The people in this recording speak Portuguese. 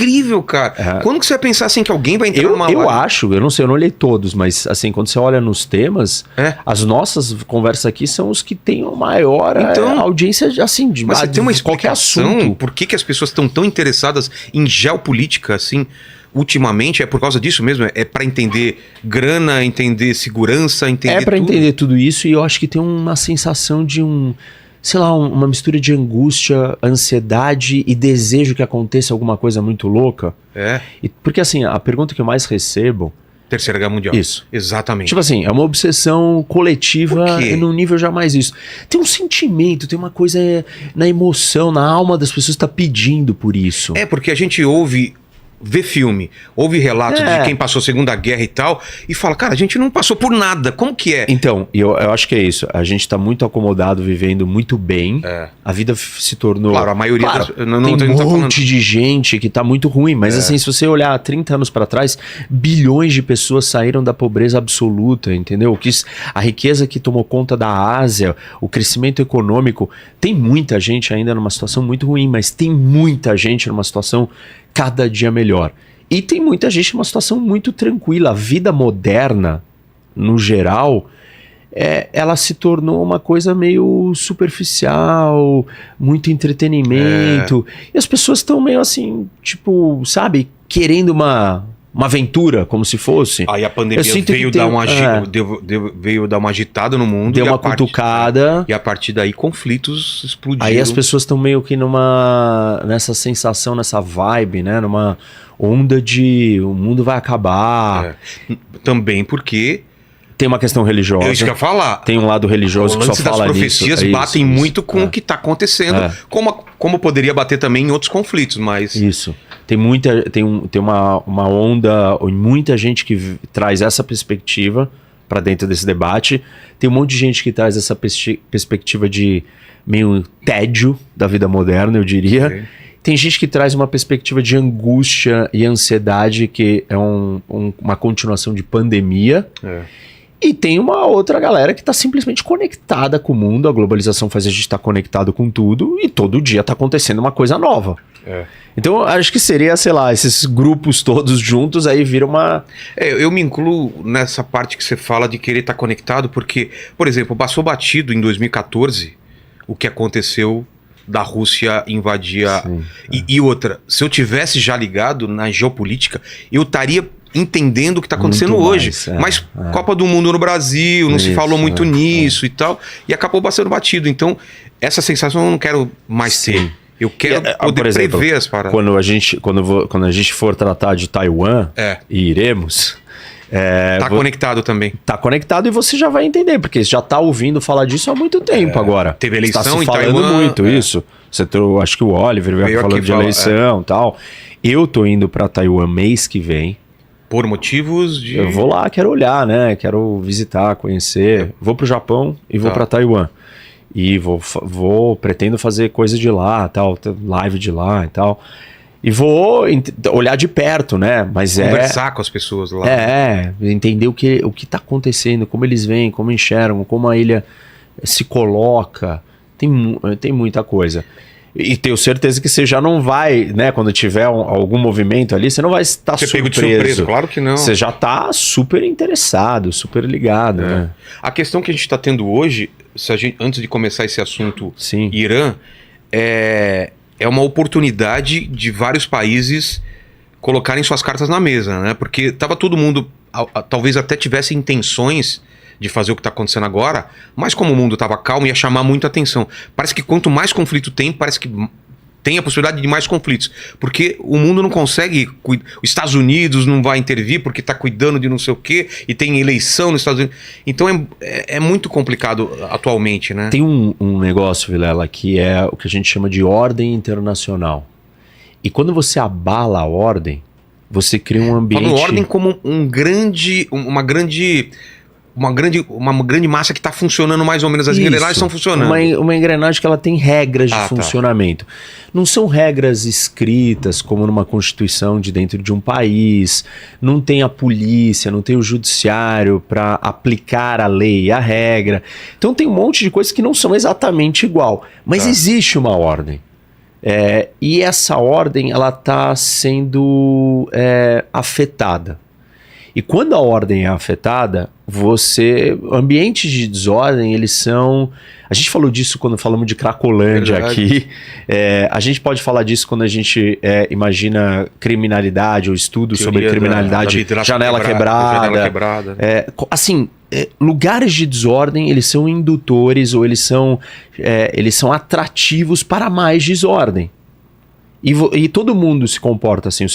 incrível, cara. Quando que você vai pensar assim que alguém vai entrar numa live? Eu acho, eu não sei, eu não olhei todos, mas assim, quando você olha nos temas, as nossas conversas aqui são os que têm a maior audiência, assim, de mas você tem uma qualquer explicação assunto. por que as pessoas estão tão interessadas em geopolítica, assim, ultimamente? É por causa disso mesmo? É para entender grana, entender segurança, entender É para tudo? entender tudo isso, e eu acho que tem uma sensação de sei lá, uma mistura de angústia, ansiedade e desejo que aconteça alguma coisa muito louca. Porque assim, a pergunta que eu mais recebo... Terceira Guerra Mundial. Isso. Exatamente. Tipo assim, é uma obsessão coletiva num nível jamais isso. Tem um sentimento, tem uma coisa na emoção, na alma das pessoas que tá pedindo por isso. Porque a gente vê filme, ouve relatos de quem passou a Segunda Guerra e tal, e fala, cara, a gente não passou por nada, como que é? Então, eu acho que é isso. A gente tá muito acomodado, vivendo muito bem. A vida se tornou... Claro, a maioria... tem um monte de gente que tá muito ruim, mas assim, se você olhar 30 anos pra trás, bilhões de pessoas saíram da pobreza absoluta, entendeu? A riqueza que tomou conta da Ásia, o crescimento econômico, tem muita gente ainda numa situação muito ruim, mas tem muita gente numa situação cada dia melhor. E tem muita gente numa situação muito tranquila. A vida moderna, no geral, ela se tornou uma coisa meio superficial, muito entretenimento. E as pessoas estão meio assim, tipo, sabe, querendo uma aventura, como se fosse. Aí a pandemia veio dar uma agitada no mundo. Deu uma cutucada. E a partir daí conflitos explodiram. Aí as pessoas estão meio que nessa sensação, nessa vibe, né? Numa onda de o mundo vai acabar. Também porque... Tem uma questão religiosa. É isso que eu ia falar. Tem um lado religioso que só fala nisso. As profecias batem muito com o que está acontecendo, como poderia bater também em outros conflitos, mas... Isso. Tem uma onda, muita gente que traz essa perspectiva para dentro desse debate. Tem um monte de gente que traz essa perspectiva de meio tédio da vida moderna, eu diria. Okay. Tem gente que traz uma perspectiva de angústia e ansiedade, que é uma continuação de pandemia. E tem uma outra galera que está simplesmente conectada com o mundo. A globalização faz a gente estar conectado com tudo e todo dia está acontecendo uma coisa nova. Então, acho que seria, sei lá, esses grupos todos juntos, aí vira uma... eu me incluo nessa parte que você fala de querer estar conectado, porque, por exemplo, passou batido em 2014 o que aconteceu da Rússia invadir e outra, se eu tivesse já ligado na geopolítica, eu estaria entendendo o que está acontecendo hoje. Mas Copa do Mundo no Brasil, não se falou muito nisso e tal, e acabou passando batido. Então, essa sensação eu não quero mais ter. Eu quero poder prever as paradas. Quando a gente for tratar de Taiwan, e iremos... conectado também. Tá conectado e você já vai entender, porque você já tá ouvindo falar disso há muito tempo agora. Teve eleição tá se em falando Taiwan, muito isso. Acho que o Oliver veio falando de eleição e tal. Eu tô indo pra Taiwan mês que vem. Por motivos de... Eu vou lá, quero olhar, né? Quero visitar, conhecer. Vou pro Japão e vou pra Taiwan. E pretendo fazer coisa de lá, tal, live de lá e tal. E vou olhar de perto, né? Mas conversar com as pessoas lá. Entender o que tá acontecendo, como eles veem, como enxergam, como a ilha se coloca. Tem muita coisa. E tenho certeza que você já não vai, né? Quando tiver algum movimento ali, você não vai estar surpreso. Pego de surpresa, claro que não. Você já tá super interessado, super ligado, né? A questão que a gente está tendo hoje, antes de começar esse assunto, Irã, é uma oportunidade de vários países colocarem suas cartas na mesa, né? Porque tava todo mundo, talvez até tivesse intenções de fazer o que está acontecendo agora, mas como o mundo estava calmo, ia chamar muita atenção. Parece que quanto mais conflito tem, parece que tem a possibilidade de mais conflitos. Porque o mundo não consegue... Os Estados Unidos não vai intervir porque está cuidando de não sei o quê, e tem eleição nos Estados Unidos. Então é muito complicado atualmente, né? Tem um negócio, Vilela, que é o que a gente chama de ordem internacional. E quando você abala a ordem, você cria um ambiente... Falo ordem como uma grande massa que está funcionando mais ou menos. As engrenagens estão funcionando. Uma engrenagem que ela tem regras de funcionamento. Não são regras escritas como numa constituição de dentro de um país. Não tem a polícia, não tem o judiciário para aplicar a lei e a regra. Então tem um monte de coisas que não são exatamente igual. Mas existe uma ordem. E essa ordem, ela está sendo afetada. E quando a ordem é afetada, ambientes de desordem, eles são... A gente falou disso quando falamos de Cracolândia aqui. A gente pode falar disso quando a gente imagina criminalidade ou estudo sobre criminalidade, janela quebrada. Lugares de desordem, eles são indutores ou eles são atrativos para mais desordem. E todo mundo se comporta assim.